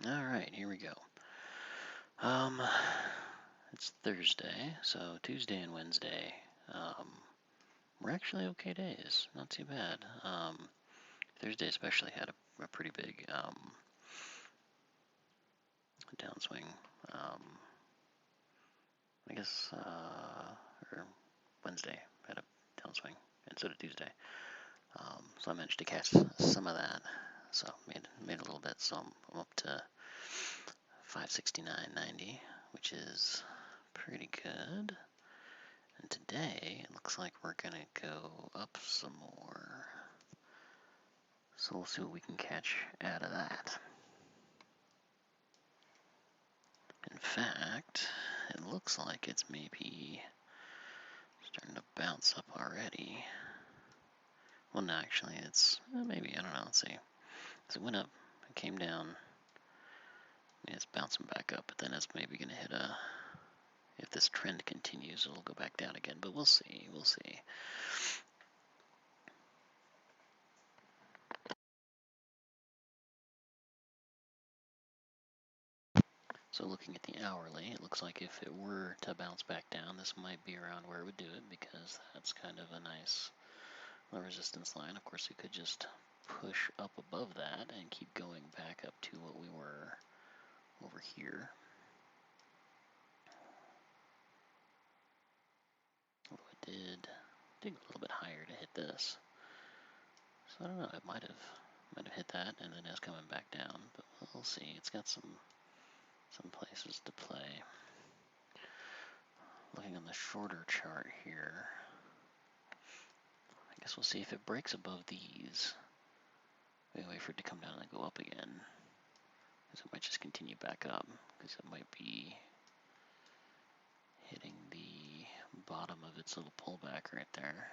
All right, here we go. It's Thursday, so Tuesday and Wednesday were actually okay days. Not too bad. Thursday especially had a pretty big downswing. I guess, or Wednesday had a downswing, and so did Tuesday. So I managed to catch some of that. So made a little bit. So I'm up to 569.90, which is pretty good. And today it looks like we're gonna go up some more. So we'll see what we can catch out of that. In fact, it looks like it's maybe starting to bounce up already. Well, no, actually, it's maybe, I don't know, let's see. So it went up, it came down, it's bouncing back up, but then it's maybe going to hit a, if this trend continues, it'll go back down again, but we'll see, we'll see. So looking at the hourly, it looks like if it were to bounce back down, this might be around where it would do it, because that's kind of a nice resistance line. Of course, it could just push up above that and keep going back up to what we were over here. Although it did dig a little bit higher to hit this. So I don't know, it might have hit that and then is coming back down, but we'll see. It's got some places to play. Looking on the shorter chart here, I guess we'll see if it breaks above these. Maybe wait for it to come down and then go up again. Because it might just continue back up, because it might be hitting the bottom of its little pullback right there.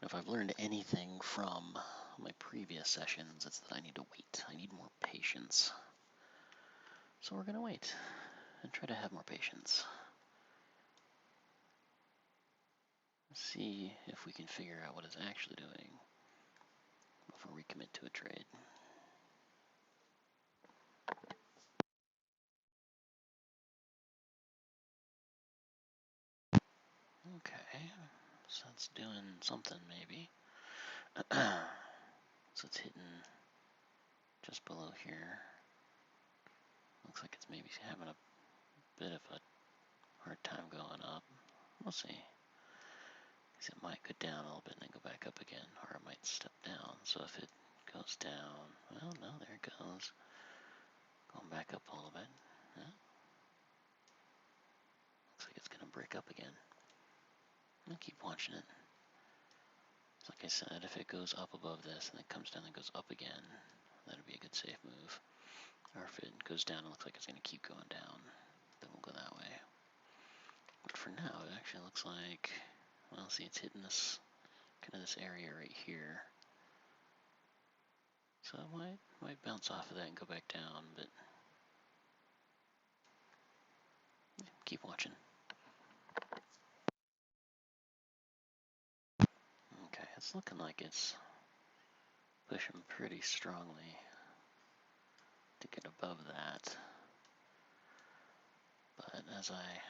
If I've learned anything from my previous sessions, it's that I need to wait. I need more patience. So we're going to wait and try to have more patience. See if we can figure out what it's actually doing before we commit to a trade. Okay, so it's doing something maybe. So it's hitting just below here. Looks like it's maybe having a bit of a hard time going up. We'll see. Because it might go down a little bit and then go back up again, or it might step down. So if it goes down, well, no, there it goes. Going back up a little bit. Yeah. Looks like it's going to break up again. I'll keep watching it. So like I said, if it goes up above this and then comes down and goes up again, that'd be a good safe move. Or if it goes down and looks like it's going to keep going down, then we'll go that way. But for now, it actually looks like, well, see, it's hitting this, kind of this area right here. So it might bounce off of that and go back down, but yeah, keep watching. Okay, it's looking like it's pushing pretty strongly to get above that. But as I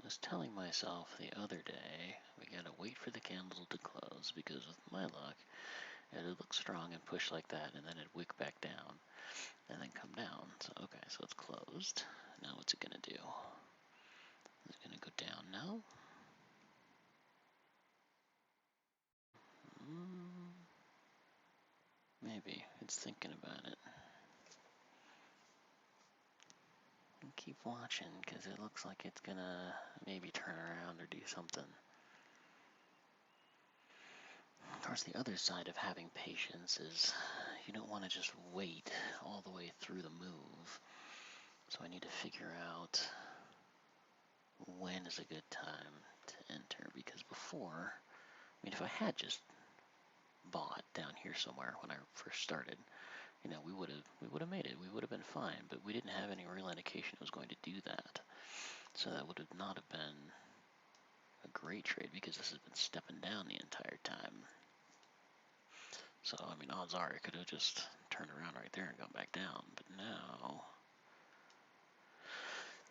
was telling myself the other day, we gotta wait for the candle to close, because with my luck, it'd look strong and push like that, and then it'd wick back down, and then come down. So, okay, so it's closed. Now what's it gonna do? Is it gonna go down now? Maybe. It's thinking about it. And keep watching, because it looks like it's gonna maybe turn around or do something. Of course, the other side of having patience is you don't want to just wait all the way through the move. I need to figure out when is a good time to enter, because before, I mean, if I had just bought down here somewhere when I first started, you know, we would have made it. We would have been fine, but we didn't have any real indication it was going to do that. So that would have not have been a great trade, because this has been stepping down the entire time. So, I mean, odds are it could have just turned around right there and gone back down. But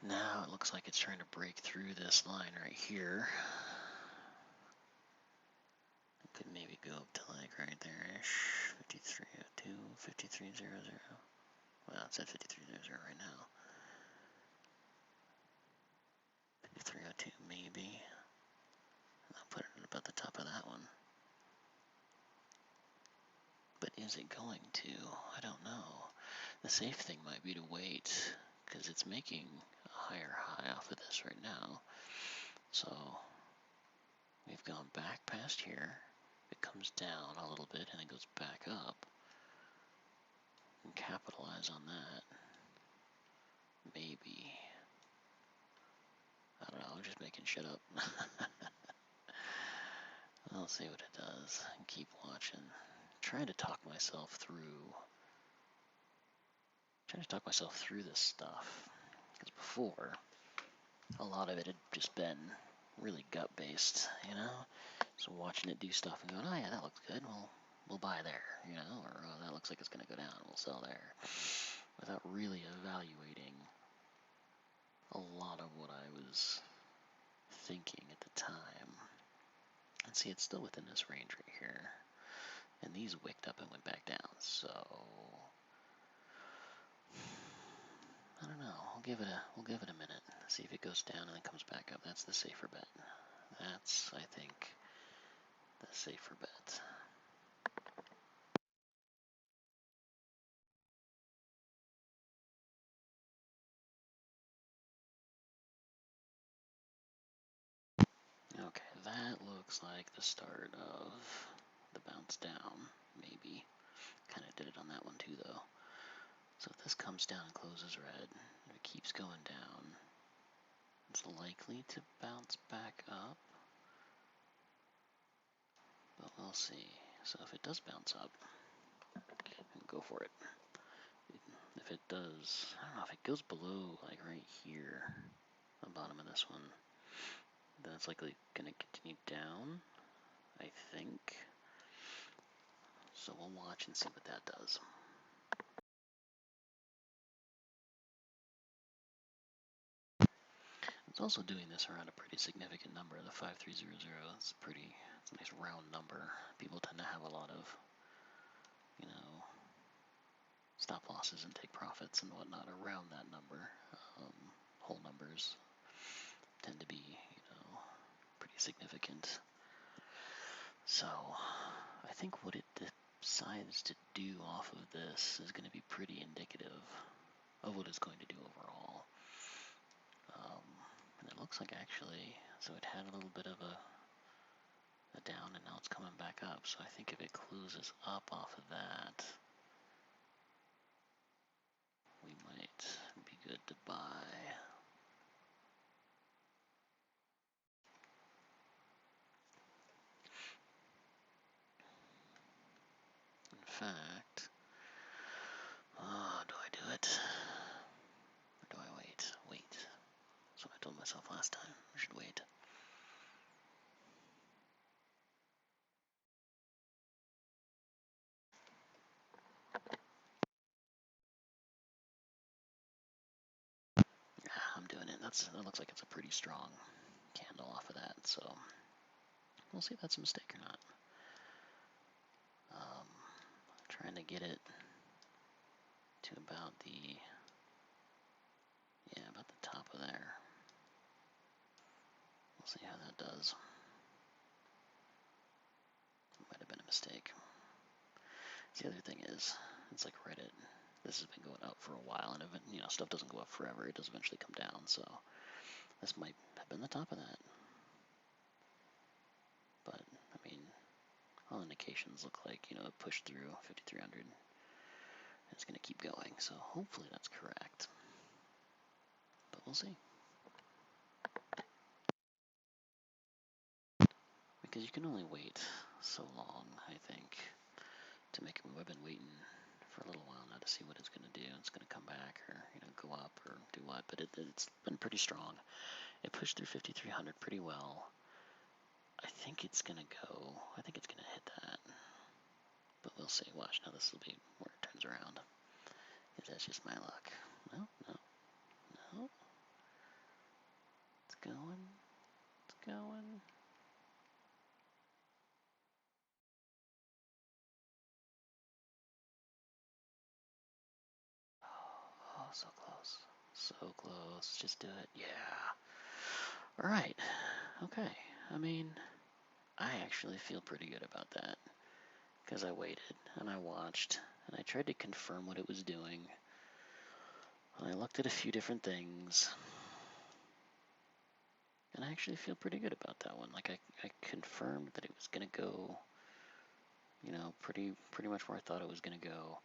now it looks like it's trying to break through this line right here. It could maybe go up to like right there-ish, 5302, 5300. Well, it's at 5300 right now. 5302 maybe. I'll put it about the top of that one. But is it going to? I don't know. The safe thing might be to wait, because it's making a higher high off of this right now. So we've gone back past here. It comes down a little bit and it goes back up. And capitalize on that. Maybe. I don't know, I'm just making shit up. I'll see what it does and keep watching. Trying to talk myself through this stuff. Because before, a lot of it had just been really gut-based, you know? So watching it do stuff and going, oh yeah, that looks good, well, we'll buy there, you know? Or, oh, that looks like it's going to go down, we'll sell there. Without really evaluating a lot of what I was thinking at the time. And see, it's still within this range right here. And these wicked up and went back down, so I don't know. We'll give it a minute. See if it goes down and then comes back up. That's the safer bet. That's, I think, the safer bet. Okay, that looks like the start of the bounce down, maybe. Kind of did it on that one too, though. So if this comes down and closes red, and it keeps going down, it's likely to bounce back up. But we'll see. So if it does bounce up, go for it. If it does, I don't know, if it goes below, like right here, the bottom of this one, then it's likely going to continue down, I think. So we'll watch and see what that does. It's also doing this around a pretty significant number, the 5300. It's a nice round number. People tend to have a lot of, you know, stop losses and take profits and whatnot around that number. Whole numbers tend to be, you know, pretty significant. So I think what it decides to do off of this is going to be pretty indicative of what it's going to do overall. And it looks like actually, so it had a little bit of a down and now it's coming back up. So I think if it closes up off of that, we might be good to buy. In fact, do I do it? Or do I wait? Wait. That's what I told myself last time. I should wait. Yeah, I'm doing it. That looks like it's a pretty strong candle off of that, so we'll see if that's a mistake or not. Trying to get it to about the top of there. We'll see how that does. Might have been a mistake. The other thing is, it's like Reddit. This has been going up for a while, and if it, you know, stuff doesn't go up forever, it does eventually come down. So this might have been the top of that. But I mean, all indications look like, you know, it pushed through 5,300. It's going to keep going. So hopefully that's correct. we'll see. Because you can only wait so long, I think, to make a move. I've been waiting for a little while now to see what it's going to do. It's going to come back or, go up or do what, but it's been pretty strong. It pushed through 5,300 pretty well. I think it's going to hit that. But we'll see. Watch, now this will be where it turns around. If that's just my luck. No. It's going. Oh, so close. So close. Just do it. Yeah. Alright. Okay. I mean, I actually feel pretty good about that. Because I waited, and I watched, and I tried to confirm what it was doing. And I looked at a few different things. And I actually feel pretty good about that one. Like, I confirmed that it was going to go, pretty much where I thought it was going to go.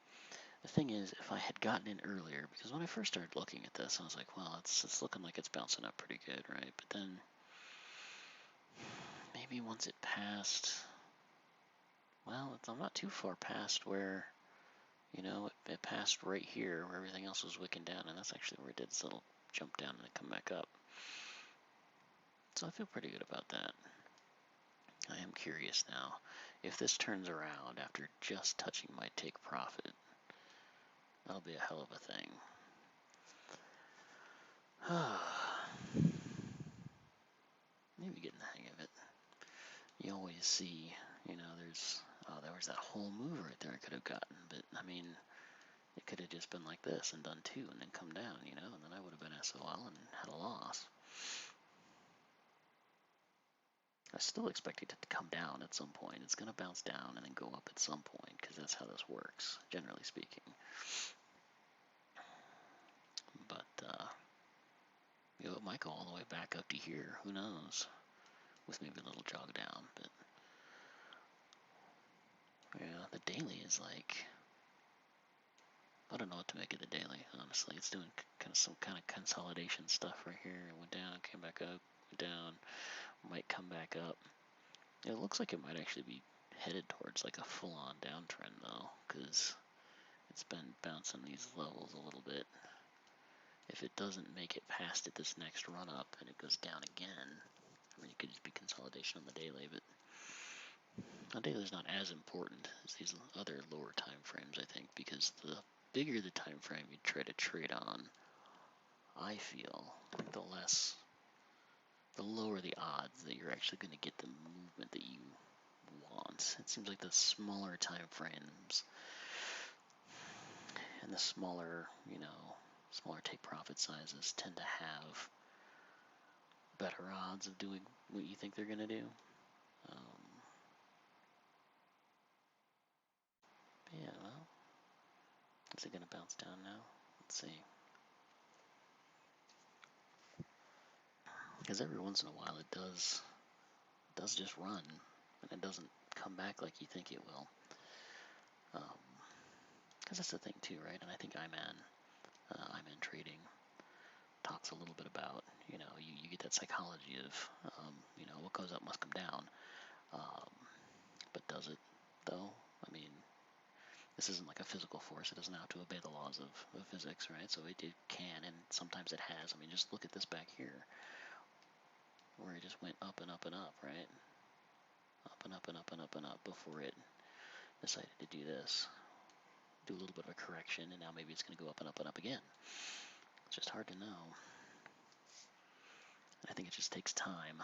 The thing is, if I had gotten in earlier, because when I first started looking at this, I was like, well, it's looking like it's bouncing up pretty good, right? But then, maybe once it passed, well, I'm not too far past where, it passed right here where everything else was wicking down, and that's actually where it did this little jump down and then come back up. So I feel pretty good about that. I am curious now, if this turns around after just touching my take profit, that'll be a hell of a thing. Maybe getting the hang of it. You always see, there was that whole move right there I could have gotten, but I mean, it could have just been like this and done two and then come down, and then I would have been SOL and had a loss. I still expect it to come down at some point. It's going to bounce down and then go up at some point, because that's how this works, generally speaking. But, it might go all the way back up to here. Who knows? With maybe a little jog down. But, yeah, the daily is like, I don't know what to make of the daily, honestly. It's doing some kind of consolidation stuff right here. It went down, came back up, went down, might come back up. It looks like it might actually be headed towards like a full-on downtrend, though, because it's been bouncing these levels a little bit. If it doesn't make it past it this next run up and it goes down again, I mean, it could just be consolidation on the daily, but the daily is not as important as these other lower time frames, I think, because the bigger the time frame you try to trade on, I feel, the lower the odds that you're actually going to get the movement that you want. It seems like the smaller time frames and the smaller take profit sizes tend to have better odds of doing what you think they're going to do. Yeah, well, is it going to bounce down now? Let's see. Because every once in a while it does just run, and it doesn't come back like you think it will. Because that's the thing too, right? And I think I'm in trading talks a little bit about, you get that psychology of, what goes up must come down. But does it, though? I mean, this isn't like a physical force. It doesn't have to obey the laws of physics, right? So it can, and sometimes it has. I mean, just look at this back here, where it just went up and up and up, right? Up and up and up and up and up before it decided to do this. Do a little bit of a correction, and now maybe it's going to go up and up and up again. It's just hard to know. I think it just takes time.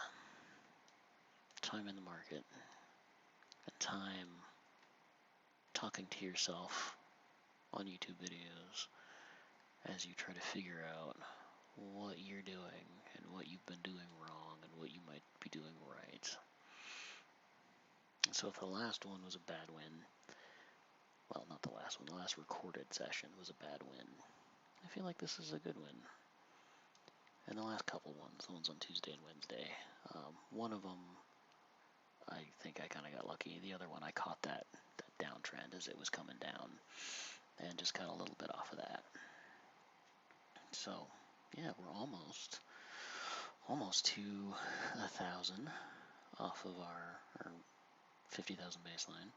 Time in the market. And time talking to yourself on YouTube videos as you try to figure out what you're doing and what you've been doing wrong and what you might be doing right. So if the last one was a bad win, well, not the last one, the last recorded session was a bad win, I feel like this is a good win. And the last couple ones, the ones on Tuesday and Wednesday, one of them, I think I kind of got lucky. The other one, I caught that downtrend as it was coming down and just got a little bit off of that. So, yeah, we're almost to 1,000 off of our 50,000 baseline.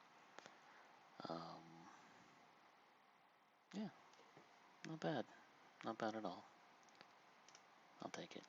Yeah, not bad at all. I'll take it.